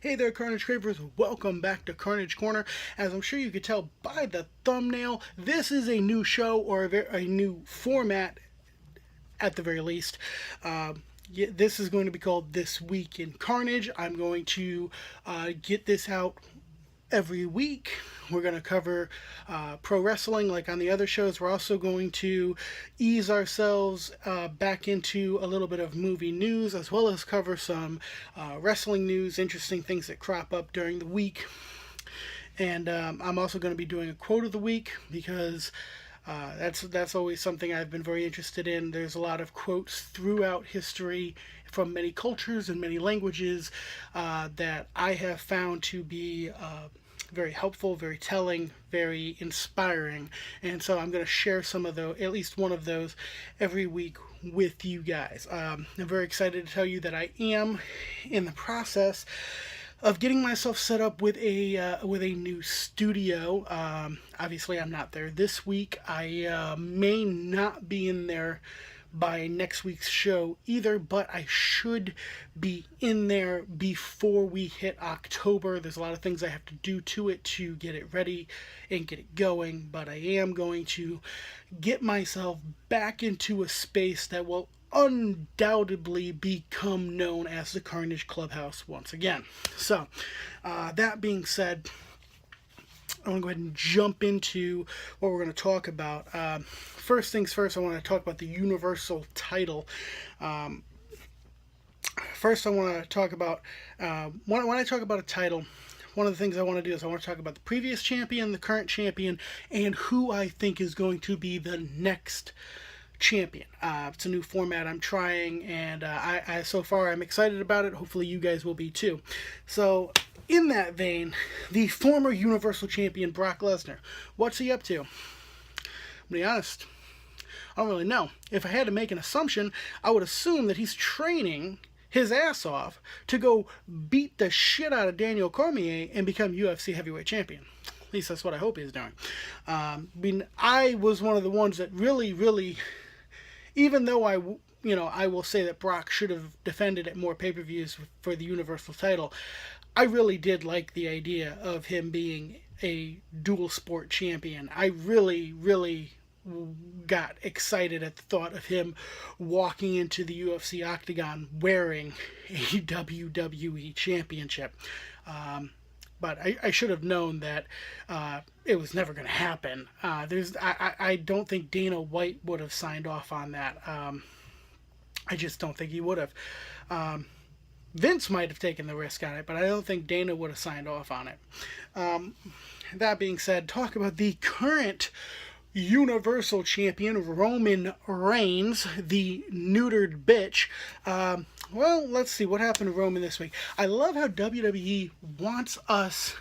Hey there, Carnage Cravers. Welcome back to Carnage Corner. As I'm sure you could tell by the thumbnail, this is a new show or a new format at the very least. This is going to be called This Week in Carnage. I'm going to get this out every week. We're going to cover pro wrestling like on the other shows. We're also going to ease ourselves back into a little bit of movie news, as well as cover some wrestling news, interesting things that crop up during the week. And I'm also going to be doing a quote of the week because that's always something I've been very interested in. There's a lot of quotes throughout history from many cultures and many languages that I have found to be very helpful, very telling, very inspiring. And so I'm going to share some of those, at least one of those, every week with you guys. I'm very excited to tell you that I am in the process of getting myself set up with a new studio. Obviously, I'm not there this week. I may not be in there by next week's show either, but I should be in there before we hit October. There's a lot of things I have to do to it to get it ready and get it going, but I am going to get myself back into a space that will undoubtedly become known as the Karnage Clubhouse once again. So, that being said, I'm going to go ahead and jump into what we're going to talk about. First things first, I want to talk about the Universal title. First, I want to talk about, when I talk about a title, one of the things I want to do is I want to talk about the previous champion, the current champion, and who I think is going to be the next champion. It's a new format I'm trying, and I so far I'm excited about it. Hopefully you guys will be too. So in that vein, the former Universal Champion Brock Lesnar, what's he up to? I'm gonna be honest, I don't really know. If I had to make an assumption, I would assume that he's training his ass off to go beat the shit out of Daniel Cormier and become UFC heavyweight champion. At least that's what I hope he's doing. I was one of the ones that really, even though I will say that Brock should have defended at more pay-per-views for the Universal title, I really did like the idea of him being a dual sport champion. I really got excited at the thought of him walking into the UFC octagon wearing a WWE championship. But I should have known that it was never going to happen. I don't think Dana White would have signed off on that. I just don't think he would have. Vince might have taken the risk on it, but I don't think Dana would have signed off on it. That being said, talk about the current Universal Champion, Roman Reigns, the neutered bitch. Well, let's see what happened to Roman this week. I love how WWE wants us,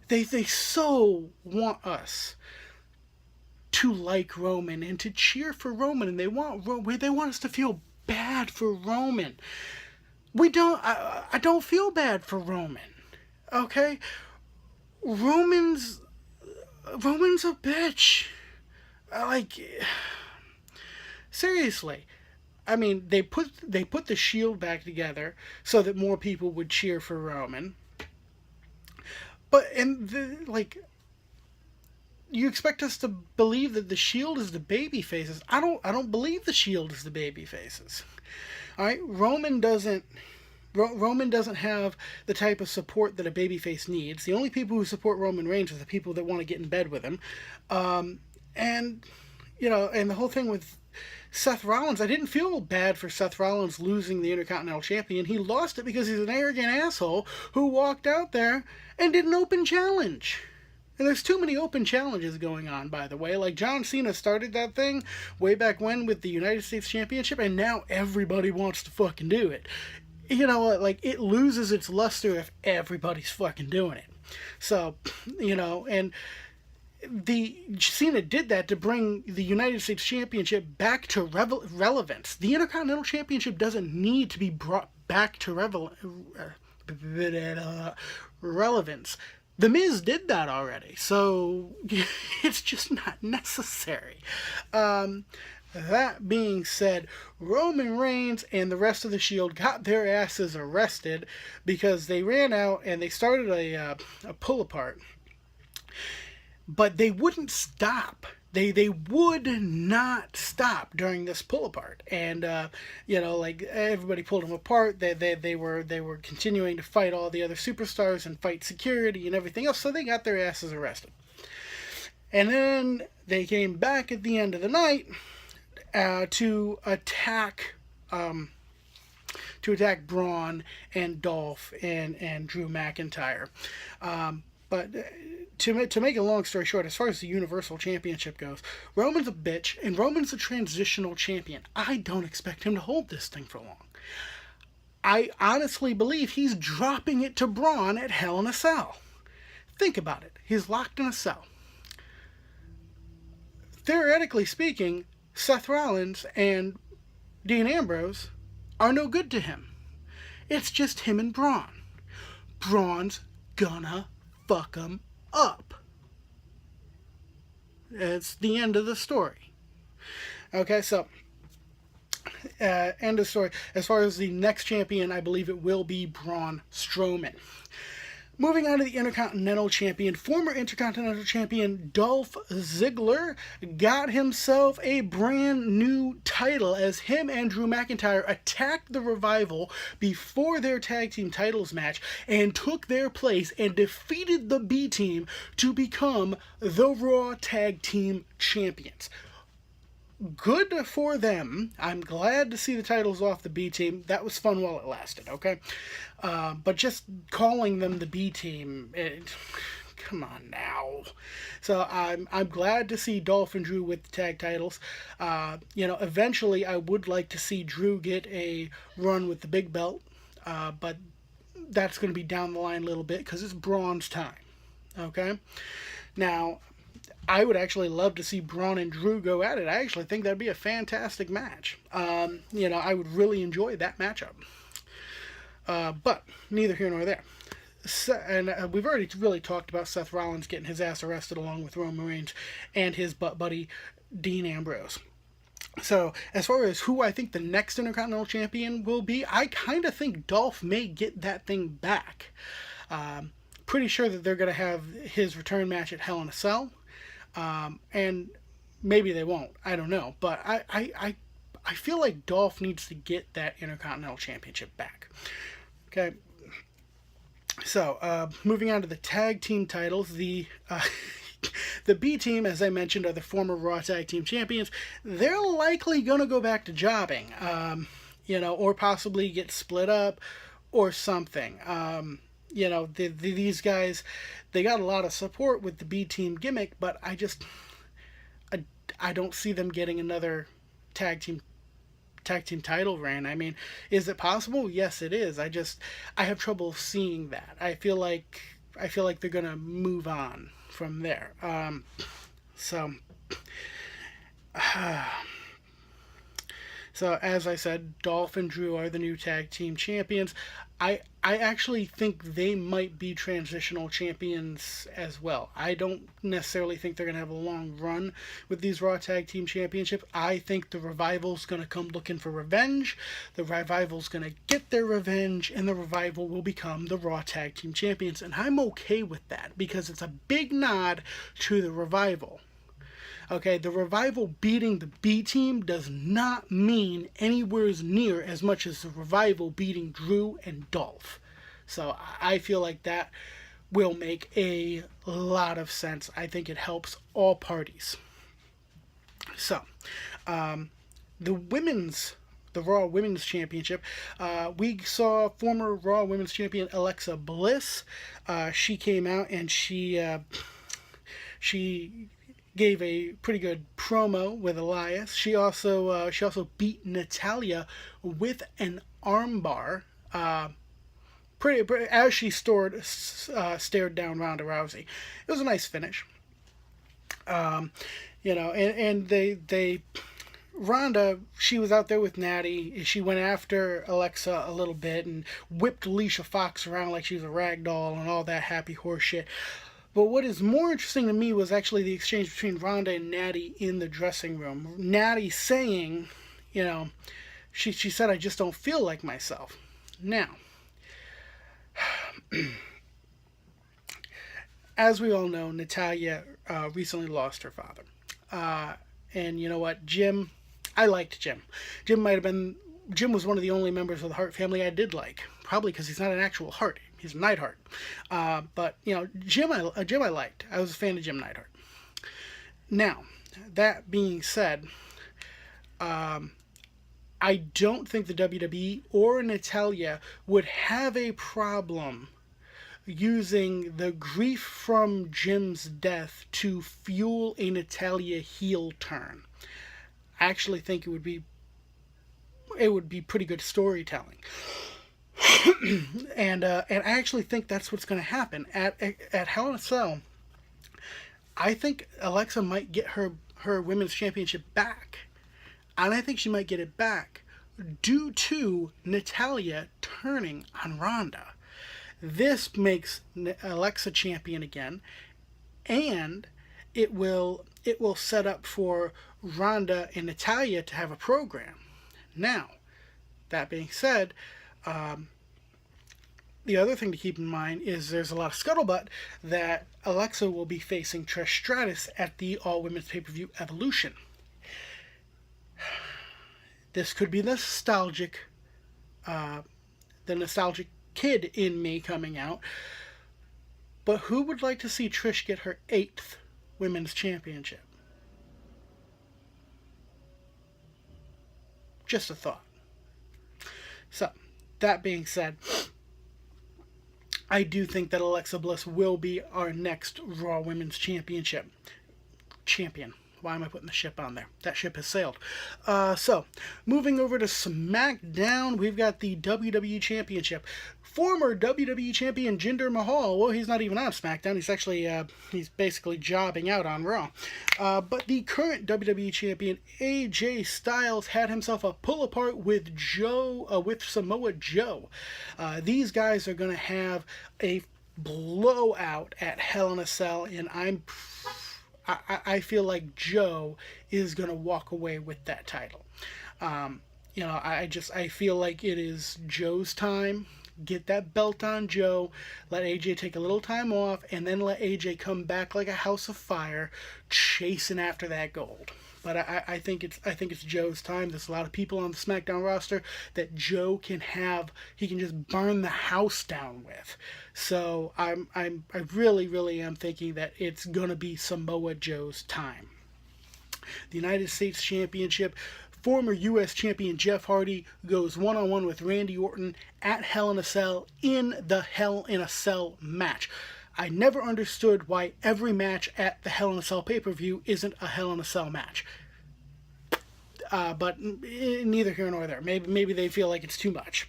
they so want us to like Roman and to cheer for Roman, and they want us to feel bad for Roman. I don't feel bad for Roman. Okay? Roman's a bitch. Seriously. I mean, they put the Shield back together so that more people would cheer for Roman. But you expect us to believe that the Shield is the baby faces. I don't believe the Shield is the baby faces. All right, Roman doesn't have the type of support that a babyface needs. The only people who support Roman Reigns are the people that want to get in bed with him. And the whole thing with Seth Rollins, I didn't feel bad for Seth Rollins losing the Intercontinental Champion. He lost it because he's an arrogant asshole who walked out there and did an open challenge. And there's too many open challenges going on, by the way. Like, John Cena started that thing way back when with the United States Championship, and now everybody wants to fucking do it. It loses its luster if everybody's fucking doing it. So, and Cena did that to bring the United States Championship back to relevance. The Intercontinental Championship doesn't need to be brought back to relevance. The Miz did that already, so it's just not necessary. That being said, Roman Reigns and the rest of the Shield got their asses arrested because they ran out and they started a pull apart. But they wouldn't stop. They would not stop during this pull apart, and like everybody pulled them apart. They were continuing to fight all the other superstars and fight security and everything else. So they got their asses arrested, and then they came back at the end of the night to attack Braun and Dolph and Drew McIntyre. But to make a long story short, as far as the Universal Championship goes, Roman's a bitch, and Roman's a transitional champion. I don't expect him to hold this thing for long. I honestly believe he's dropping it to Braun at Hell in a Cell. Think about it. He's locked in a cell. Theoretically speaking, Seth Rollins and Dean Ambrose are no good to him. It's just him and Braun. Braun's gonna fuck him up. It's the end of the story. Okay, so end of story. As far as the next champion, I believe it will be Braun Strowman. Moving on to the Intercontinental Champion, former Intercontinental Champion Dolph Ziggler got himself a brand new title as him and Drew McIntyre attacked the Revival before their tag team titles match and took their place and defeated the B Team to become the Raw Tag Team Champions. Good for them. I'm glad to see the titles off the B Team. That was fun while it lasted, okay? But just calling them the B Team, come on now. So I'm glad to see Dolph and Drew with the tag titles. Eventually I would like to see Drew get a run with the big belt, but that's going to be down the line a little bit because it's Braun's time, okay? Now, I would actually love to see Braun and Drew go at it. I actually think that'd be a fantastic match. I would really enjoy that matchup. But neither here nor there. We've already really talked about Seth Rollins getting his ass arrested along with Roman Reigns and his butt buddy Dean Ambrose. So, as far as who I think the next Intercontinental Champion will be, I kind of think Dolph may get that thing back. Pretty sure that they're going to have his return match at Hell in a Cell. And maybe they won't. I don't know. But I feel like Dolph needs to get that Intercontinental Championship back. Okay. So, moving on to the tag team titles. The B Team, as I mentioned, are the former Raw Tag Team Champions. They're likely going to go back to jobbing. Or possibly get split up or something. These guys, they got a lot of support with the B Team gimmick, but I don't see them getting another tag team title reign. I mean, is it possible? Yes, it is. I have trouble seeing that. I feel like they're gonna move on from there. So as I said, Dolph and Drew are the new tag team champions. I actually think they might be transitional champions as well. I don't necessarily think they're going to have a long run with these Raw Tag Team Championships. I think the Revival's going to come looking for revenge. The Revival's going to get their revenge, and the Revival will become the Raw Tag Team Champions. And I'm okay with that because it's a big nod to the Revival. Okay, the Revival beating the B Team does not mean anywhere near as much as the Revival beating Drew and Dolph. So I feel like that will make a lot of sense. I think it helps all parties. So, the Raw Women's Championship, we saw former Raw Women's Champion Alexa Bliss. She came out and she gave a pretty good promo with Elias. She also beat Natalya with an armbar. Pretty as she stared down Ronda Rousey. It was a nice finish. And Ronda, she was out there with Natty. She went after Alexa a little bit and whipped Alicia Fox around like she was a rag doll and all that happy horse shit. But what is more interesting to me was actually the exchange between Ronda and Natty in the dressing room. Natty saying, you know, she said, I just don't feel like myself. Now, as we all know, Natalya recently lost her father. And you know what, Jim, I liked Jim. Jim was one of the only members of the Hart family I did like. Probably because he's not an actual Hart. He's a Neidhart. But, you know, Jim I liked. I was a fan of Jim Neidhart. Now, that being said, I don't think the WWE or Natalya would have a problem using the grief from Jim's death to fuel a Natalya heel turn. I actually think it would be pretty good storytelling. and I actually think that's what's going to happen at Hell in a Cell. I think Alexa might get her women's championship back, and I think she might get it back due to Natalya turning on Ronda. This makes Alexa champion again, and it will set up for Ronda and Natalya to have a program. Now, that being said, the other thing to keep in mind is there's a lot of scuttlebutt that Alexa will be facing Trish Stratus at the all-women's pay-per-view Evolution. This could be the nostalgic kid in me coming out. But who would like to see Trish get her 8th women's championship? Just a thought. So, that being said, I do think that Alexa Bliss will be our next Raw Women's Championship champion. Why am I putting the ship on there? That ship has sailed. So, moving over to SmackDown, we've got the WWE Championship. Former WWE Champion Jinder Mahal, well, he's not even on SmackDown. He's actually, he's basically jobbing out on Raw. But the current WWE Champion, AJ Styles, had himself a pull-apart with Samoa Joe. These guys are going to have a blowout at Hell in a Cell, and I feel like Joe is going to walk away with that title. You know, I feel like it is Joe's time. Get that belt on Joe, let AJ take a little time off, and then let AJ come back like a house of fire, chasing after that gold. But I think it's Joe's time. There's a lot of people on the SmackDown roster that Joe can just burn the house down with. So I really am thinking that it's gonna be Samoa Joe's time. The United States Championship. Former U.S. Champion Jeff Hardy goes one-on-one with Randy Orton at Hell in a Cell in the Hell in a Cell match. I never understood why every match at the Hell in a Cell pay-per-view isn't a Hell in a Cell match. But neither here nor there. Maybe they feel like it's too much.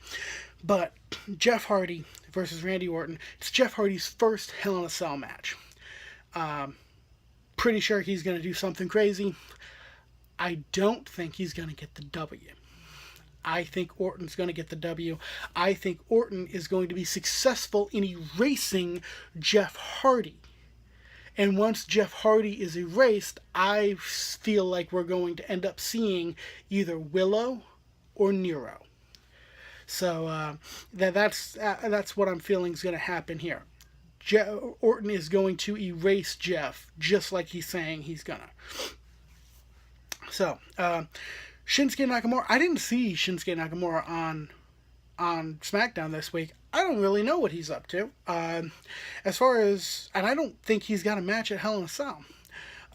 But Jeff Hardy versus Randy Orton. It's Jeff Hardy's first Hell in a Cell match. Pretty sure he's going to do something crazy. I don't think he's going to get the W. I think Orton's going to get the W. I think Orton is going to be successful in erasing Jeff Hardy. And once Jeff Hardy is erased, I feel like we're going to end up seeing either Willow or Nero. So that's what I'm feeling is going to happen here. Orton is going to erase Jeff, just like he's saying he's going to. So, Shinsuke Nakamura. I didn't see Shinsuke Nakamura on SmackDown this week. I don't really know what he's up to. And I don't think he's got a match at Hell in a Cell.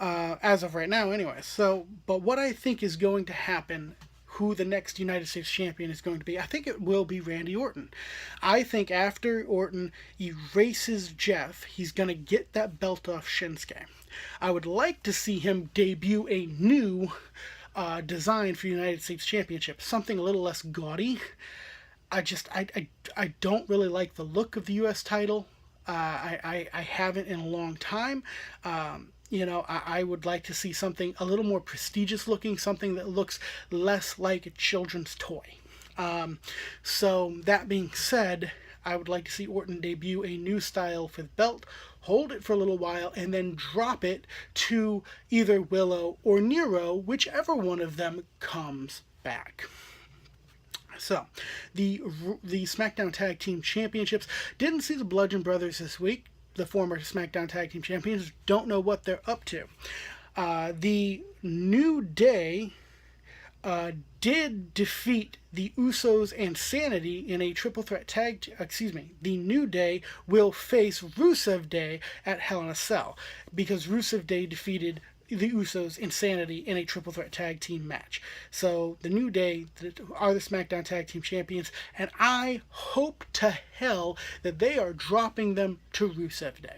As of right now, anyway. So, but what I think is going to happen, who the next United States Champion is going to be, I think it will be Randy Orton. I think after Orton erases Jeff, he's going to get that belt off Shinsuke. I would like to see him debut a new design for United States Championship, something a little less gaudy. I don't really like the look of the U.S. title. I haven't in a long time. I would like to see something a little more prestigious looking, something that looks less like a children's toy. So that being said, I would like to see Orton debut a new style for the belt, hold it for a little while, and then drop it to either Willow or Nero, whichever one of them comes back. So, the SmackDown Tag Team Championships. Didn't see the Bludgeon Brothers this week. The former SmackDown Tag Team Champions. Don't know what they're up to. The New Day did defeat the Usos and Sanity in a triple threat tag. The New Day will face Rusev Day at Hell in a Cell because Rusev Day defeated the Usos and Sanity in a triple threat tag team match. So the New Day are the SmackDown Tag Team Champions, and I hope to hell that they are dropping them to Rusev Day.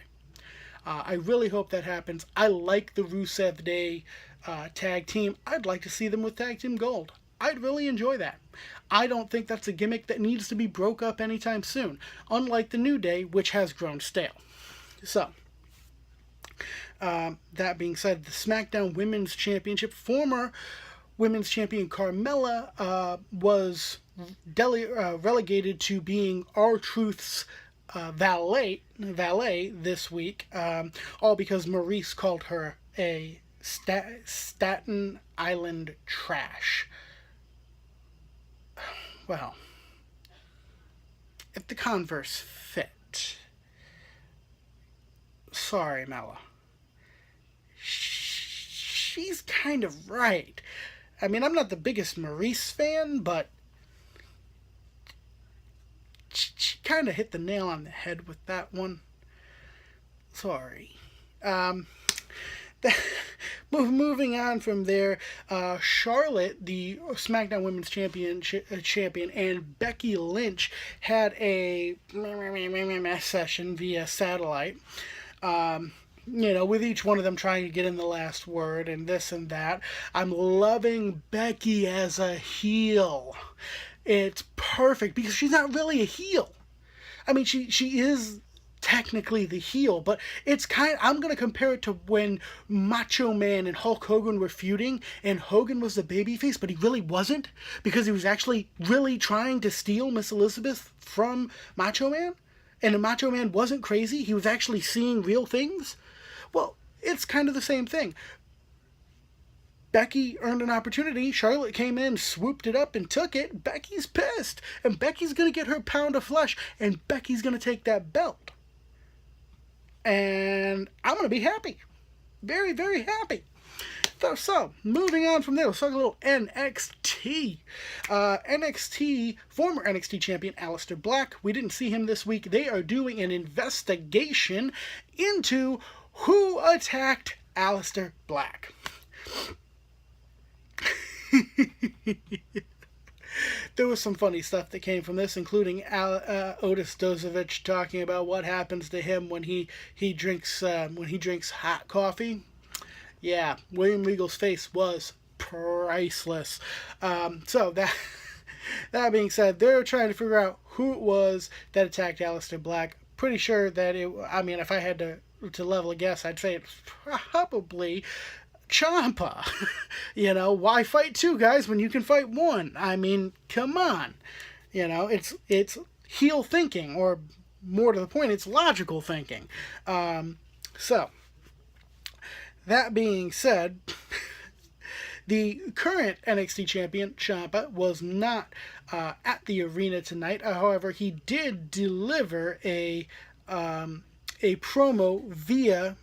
I really hope that happens. I like the Rusev Day tag team. I'd like to see them with Tag Team Gold. I'd really enjoy that. I don't think that's a gimmick that needs to be broke up anytime soon, unlike the New Day, which has grown stale. So, that being said, the SmackDown Women's Championship, former Women's Champion Carmella was relegated to being R-Truth's valet this week, all because Maurice called her a Staten Island trash. Well, if the converse fit. Sorry, Mella. She's kind of right. I mean, I'm not the biggest Maurice fan, but she kind of hit the nail on the head with that one. Sorry. Moving on from there, Charlotte, the SmackDown Women's champion, and Becky Lynch had a session via satellite. With each one of them trying to get in the last word and this and that. I'm loving Becky as a heel. It's perfect because she's not really a heel. I mean, she is technically the heel, but I'm going to compare it to when Macho Man and Hulk Hogan were feuding, and Hogan was the babyface, but he really wasn't, because he was actually really trying to steal Miss Elizabeth from Macho Man, and the Macho Man wasn't crazy, he was actually seeing real things. Well, it's kind of the same thing. Becky earned an opportunity. Charlotte came in, swooped it up, and took it. Becky's pissed. And Becky's going to get her pound of flesh. And Becky's going to take that belt. And I'm going to be happy. Very, very happy. So, moving on from there, let's talk a little NXT. Former NXT champion Aleister Black. We didn't see him this week. They are doing an investigation into who attacked Aleister Black. There was some funny stuff that came from this, including Otis Dozovich talking about what happens to him when he drinks hot coffee. Yeah, William Regal's face was priceless. So that being said, they're trying to figure out who it was that attacked Aleister Black. Pretty sure that if I had to level a guess, I'd say it's probably ciampa. Why fight two guys when you can fight one? I mean, come on. It's heel thinking, or more to the point, it's logical thinking. So, that being said, the current NXT champion, Ciampa, was not at the arena tonight. However, he did deliver a promo via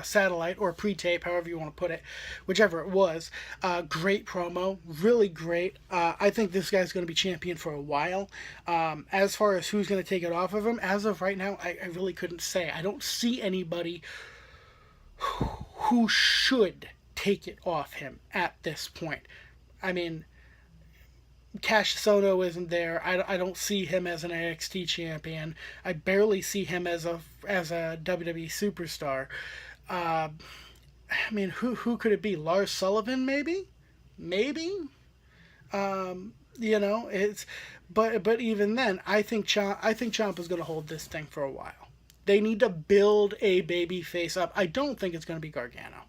satellite or pre-tape, however you want to put it, whichever it was. Great promo, really great. I think this guy's going to be champion for a while. As far as who's going to take it off of him, as of right now, I really couldn't say. I don't see anybody who should take it off him at this point. I mean, Cash Soto isn't there. I don't see him as an NXT champion. I barely see him as a WWE superstar. I mean, who could it be? Lars Sullivan, maybe. It's but even then, I think Ciampa's going to hold this thing for a while. They need to build a baby face up. I don't think it's going to be Gargano.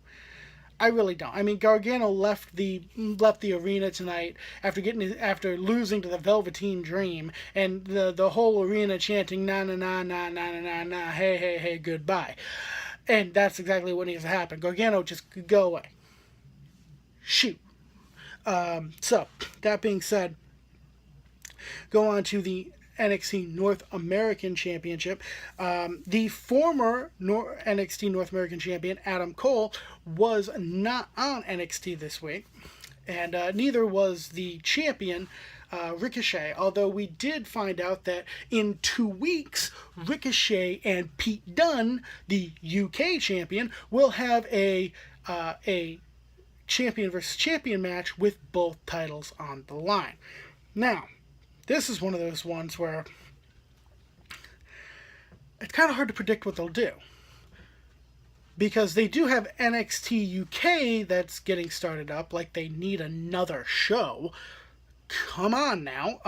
I really don't. I mean, Gargano left the arena tonight after losing to the Velveteen Dream, and the whole arena chanting na na na na na na na na, hey hey hey, goodbye, and that's exactly what needs to happen. Gargano, just go away. Shoot. So that being said, go on to the NXT North American Championship. The former NXT North American champion, Adam Cole, was not on NXT this week, and neither was the champion, Ricochet, although we did find out that in 2 weeks, Ricochet and Pete Dunne, the UK champion, will have a champion versus champion match with both titles on the line. Now, this is one of those ones where it's kind of hard to predict what they'll do. Because they do have NXT UK that's getting started up, like they need another show. Come on now.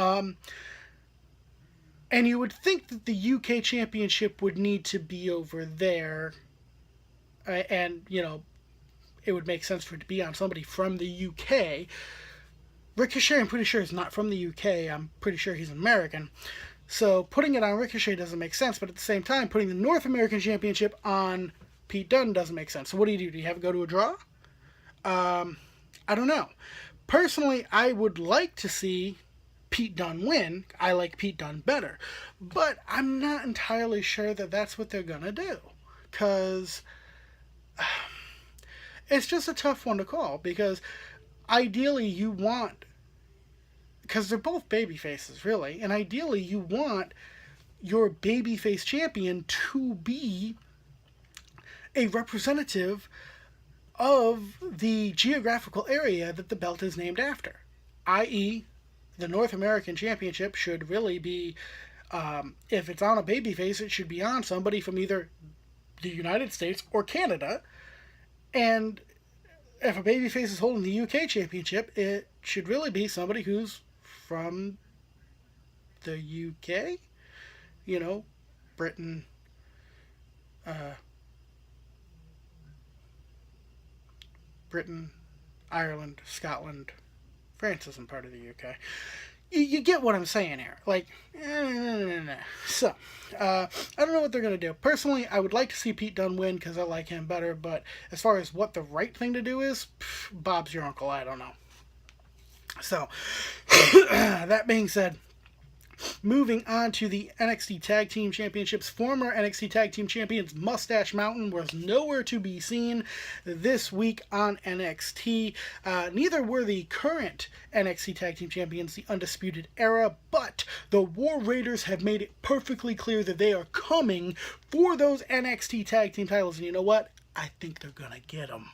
And you would think that the UK Championship would need to be over there. And, you know, it would make sense for it to be on somebody from the UK. Ricochet, I'm pretty sure, is not from the UK. I'm pretty sure he's American. So putting it on Ricochet doesn't make sense, but at the same time, putting the North American Championship on Pete Dunne doesn't make sense. So what do? Do you have it go to a draw? I don't know. Personally, I would like to see Pete Dunne win. I like Pete Dunne better. But I'm not entirely sure that that's what they're going to do. Because it's just a tough one to call. Because ideally you want, because they're both baby faces really, and ideally you want your babyface champion to be a representative of the geographical area that the belt is named after, i.e. the North American Championship should really be, if it's on a babyface, it should be on somebody from either the United States or Canada, and if a babyface is holding the UK Championship, it should really be somebody who's from the UK. You know, Britain, Ireland, Scotland. France isn't part of the UK. You get what I'm saying here. Like, So, I don't know what they're going to do. Personally, I would like to see Pete Dunne win because I like him better, but as far as what the right thing to do is, Bob's your uncle, I don't know. So, that being said, moving on to the NXT Tag Team Championships, former NXT Tag Team Champions Mustache Mountain was nowhere to be seen this week on NXT. Neither were the current NXT Tag Team Champions, the Undisputed Era, but the War Raiders have made it perfectly clear that they are coming for those NXT Tag Team titles, and you know what? I think they're gonna get them.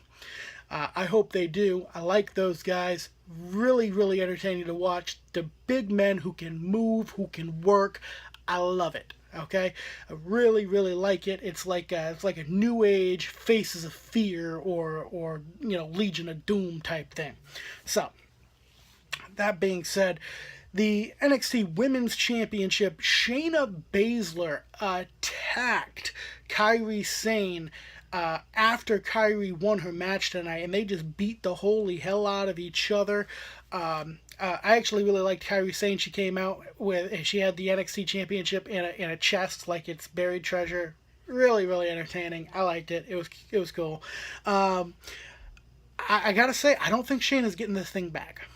I hope they do. I like those guys. Really, really entertaining to watch. The big men who can move, who can work. I love it. Okay, I really, really like it. It's like a new age Faces of Fear or Legion of Doom type thing. So that being said, the NXT Women's Championship, Shayna Baszler attacked Kairi Sane after Kairi won her match tonight, and they just beat the holy hell out of each other. I actually really liked Kairi Sane. She came out she had the NXT Championship in a chest like it's buried treasure. Really, really entertaining. I liked it. It was cool. I gotta say, I don't think Shayna's getting this thing back.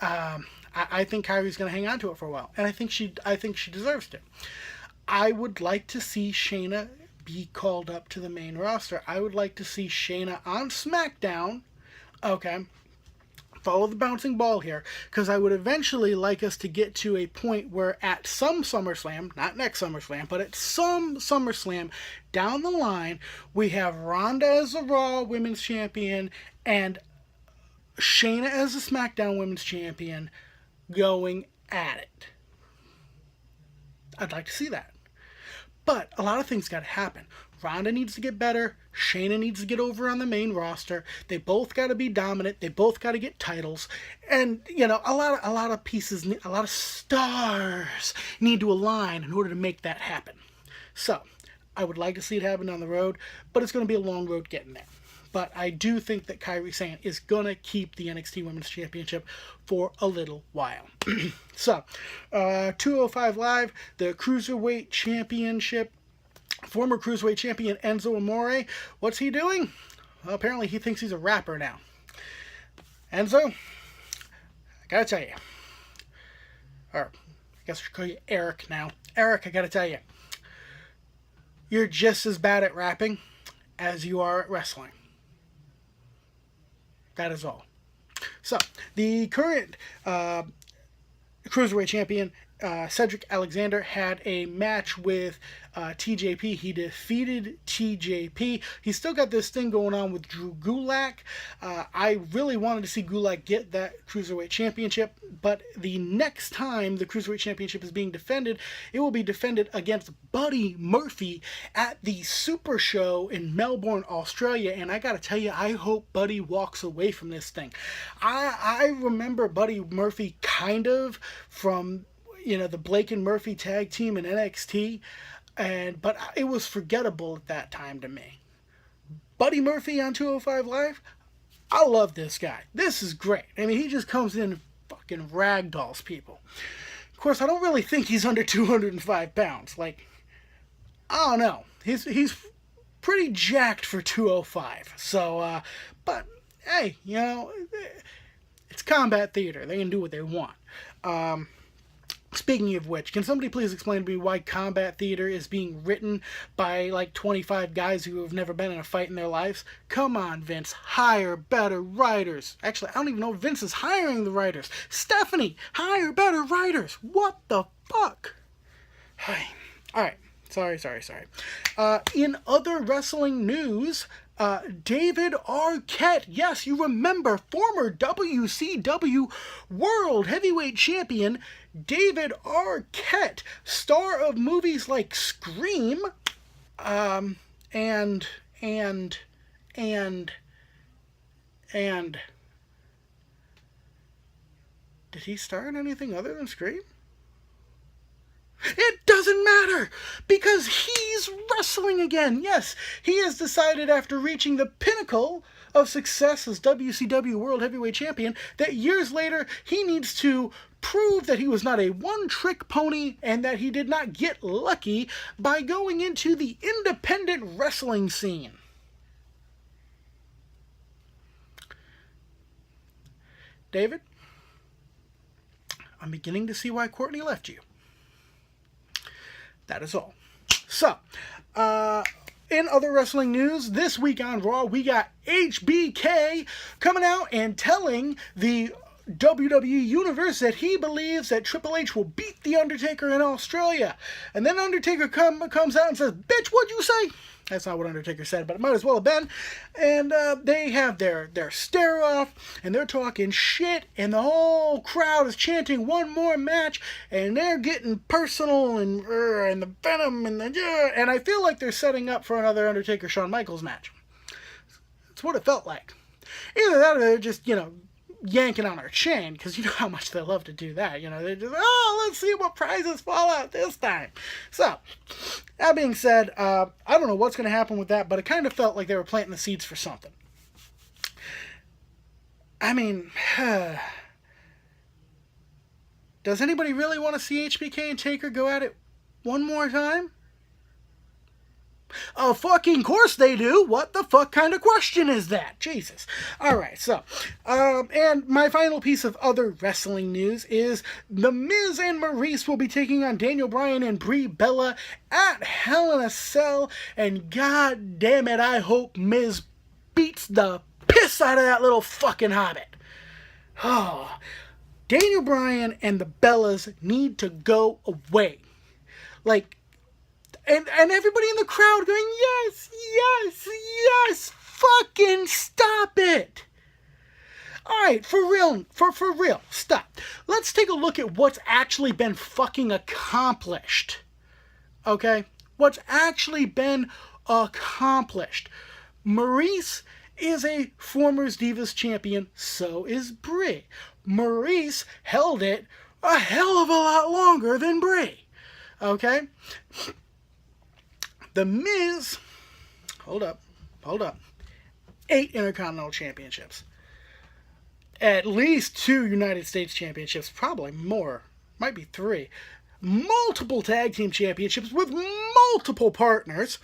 I think Kairi's gonna hang on to it for a while, and I think she deserves to. I would like to see Shayna be called up to the main roster. I would like to see Shayna on SmackDown. Okay, follow the bouncing ball here, because I would eventually like us to get to a point where at some SummerSlam, not next SummerSlam, but at some SummerSlam down the line, we have Ronda as the Raw Women's Champion and Shayna as the SmackDown Women's Champion going at it. I'd like to see that. But a lot of things got to happen. Ronda needs to get better. Shayna needs to get over on the main roster. They both got to be dominant. They both got to get titles. And, a lot of pieces, a lot of stars need to align in order to make that happen. So, I would like to see it happen down the road, but it's going to be a long road getting there. But I do think that Kairi Sane is going to keep the NXT Women's Championship for a little while. So, 205 Live, the Cruiserweight Championship, former Cruiserweight Champion Enzo Amore. What's he doing? Well, apparently he thinks he's a rapper now. Enzo, I gotta tell you. Or, I guess I should call you Eric now. Eric, I gotta tell you. You're just as bad at rapping as you are at wrestling. That is all. So, the current Cruiserweight Champion, Cedric Alexander, had a match with TJP. He defeated TJP. He's still got this thing going on with Drew Gulak. I really wanted to see Gulak get that Cruiserweight Championship, but the next time the Cruiserweight Championship is being defended, it will be defended against Buddy Murphy at the Super Show in Melbourne, Australia, and I gotta tell you, I hope Buddy walks away from this thing. I remember Buddy Murphy kind of from, the Blake and Murphy tag team in NXT, but it was forgettable at that time to me. Buddy Murphy on 205 Live, I love this guy. This is great. I mean, he just comes in and fucking ragdolls people. Of course, I don't really think he's under 205 pounds. Like, I don't know. He's pretty jacked for 205. So, but, hey, it's combat theater. They can do what they want. Speaking of which, can somebody please explain to me why combat theater is being written by like 25 guys who have never been in a fight in their lives? Come on, Vince. Hire better writers. Actually, I don't even know if Vince is hiring the writers. Stephanie, hire better writers. What the fuck? Alright. Sorry. In other wrestling news, David Arquet, yes, you remember, former WCW World Heavyweight Champion David Arquet, star of movies like Scream, and did he star in anything other than Scream? It doesn't matter, because he's wrestling again. Yes, he has decided, after reaching the pinnacle of success as WCW World Heavyweight Champion, that years later he needs to prove that he was not a one-trick pony and that he did not get lucky by going into the independent wrestling scene. David, I'm beginning to see why Courtney left you. That is all. So, in other wrestling news, this week on Raw, we got HBK coming out and telling the WWE Universe that he believes that Triple H will beat The Undertaker in Australia. And then Undertaker comes out and says, "Bitch, what'd you say?" That's not what Undertaker said, but it might as well have been. And they have their stare-off, and they're talking shit, and the whole crowd is chanting one more match, and they're getting personal, and the venom, and I feel like they're setting up for another Undertaker-Shawn Michaels match. That's what it felt like. Either that or they're just, yanking on our chain, because you know how much they love to do that. They're just, let's see what prizes fall out this time. So, that being said, I don't know what's going to happen with that, but it kind of felt like they were planting the seeds for something. I mean, does anybody really want to see HBK and Taker go at it one more time? Oh, fucking course they do. What the fuck kind of question is that? Jesus. Alright, so, and my final piece of other wrestling news is The Miz and Maurice will be taking on Daniel Bryan and Brie Bella at Hell in a Cell, and god damn it, I hope Miz beats the piss out of that little fucking hobbit. Oh, Daniel Bryan and the Bellas need to go away. Like, And everybody in the crowd going, yes, fucking stop it. Alright, for real, stop. Let's take a look at what's actually been fucking accomplished. Okay? What's actually been accomplished. Maurice is a former Divas champion, so is Brie. Maurice held it a hell of a lot longer than Brie. Okay? The Miz, hold up. 8 Intercontinental Championships. At least 2 United States Championships, probably more. Might be 3. Multiple Tag Team Championships with multiple partners.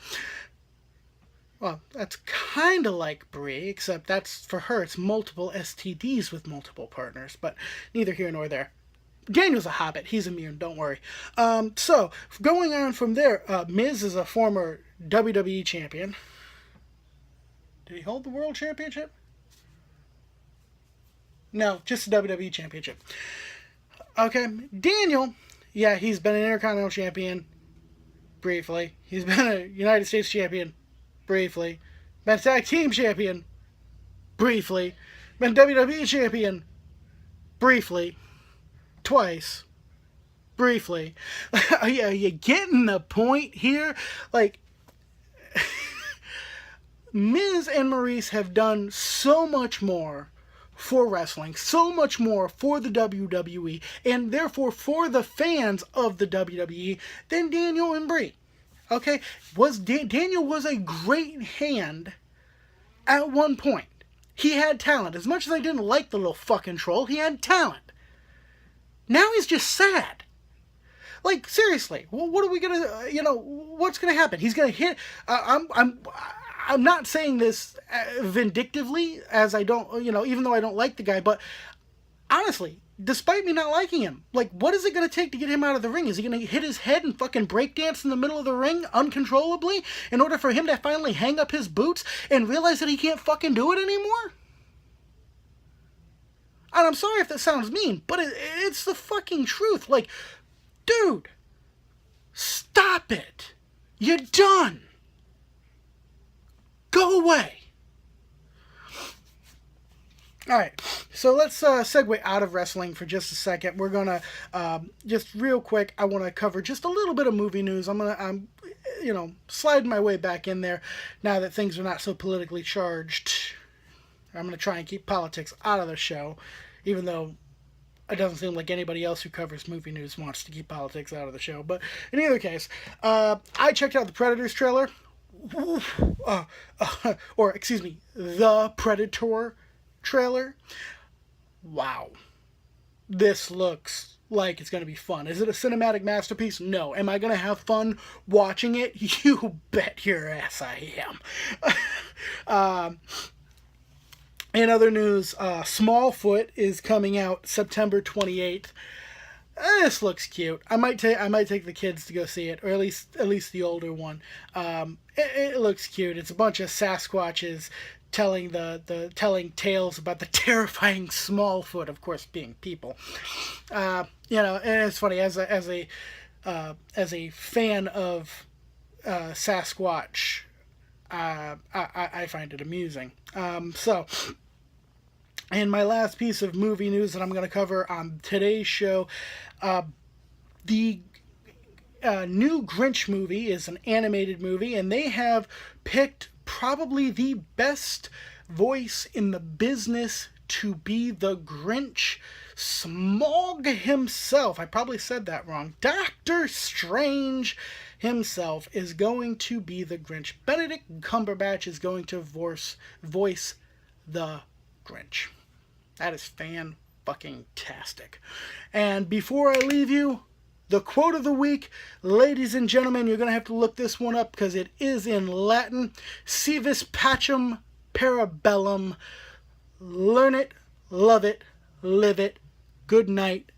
Well, that's kind of like Brie, except that's, for her, it's multiple STDs with multiple partners, but neither here nor there. Daniel's a hobbit. He's immune, don't worry. So, going on from there, Miz is a former WWE champion. Did he hold the World Championship? No, just the WWE Championship. Okay, Daniel, yeah, he's been an Intercontinental Champion, briefly. He's been a United States Champion, briefly. Been a Tag Team Champion, briefly. Been WWE Champion, briefly. Twice. Briefly. Are you getting the point here? Like, Miz and Maurice have done so much more for wrestling, so much more for the WWE, and therefore for the fans of the WWE than Daniel and Brie. Okay? Daniel was a great hand at one point. He had talent. As much as I didn't like the little fucking troll, he had talent. Now he's just sad. Like, seriously, what are we gonna, what's gonna happen? He's gonna hit, I'm not saying this vindictively, as I don't, even though I don't like the guy, but honestly, despite me not liking him, like, what is it gonna take to get him out of the ring? Is he gonna hit his head and fucking breakdance in the middle of the ring uncontrollably in order for him to finally hang up his boots and realize that he can't fucking do it anymore? And I'm sorry if that sounds mean, but it's the fucking truth. Like, dude, stop it. You're done. Go away. Alright, so let's segue out of wrestling for just a second. We're going to, just real quick, I want to cover just a little bit of movie news. I'm sliding my way back in there now that things are not so politically charged. I'm going to try and keep politics out of the show, even though it doesn't seem like anybody else who covers movie news wants to keep politics out of the show. But in either case, I checked out the Predators trailer. The Predator trailer. Wow. This looks like it's going to be fun. Is it a cinematic masterpiece? No. Am I going to have fun watching it? You bet your ass I am. In other news, Smallfoot is coming out September 28th. This looks cute. I might take the kids to go see it, or at least the older one. It looks cute. It's a bunch of Sasquatches telling telling tales about the terrifying Smallfoot, of course, being people. And it's funny as a fan of Sasquatch. I find it amusing. And my last piece of movie news that I'm going to cover on today's show, the new Grinch movie is an animated movie, and they have picked probably the best voice in the business to be the Grinch. Smaug himself, I probably said that wrong, Doctor Strange himself is going to be the Grinch. Benedict Cumberbatch is going to voice the Grinch. That is fan-fucking-tastic. And before I leave you, the quote of the week, ladies and gentlemen, you're going to have to look this one up because it is in Latin. Si vis pacem, parra bellum. Learn it, love it, live it. Good night.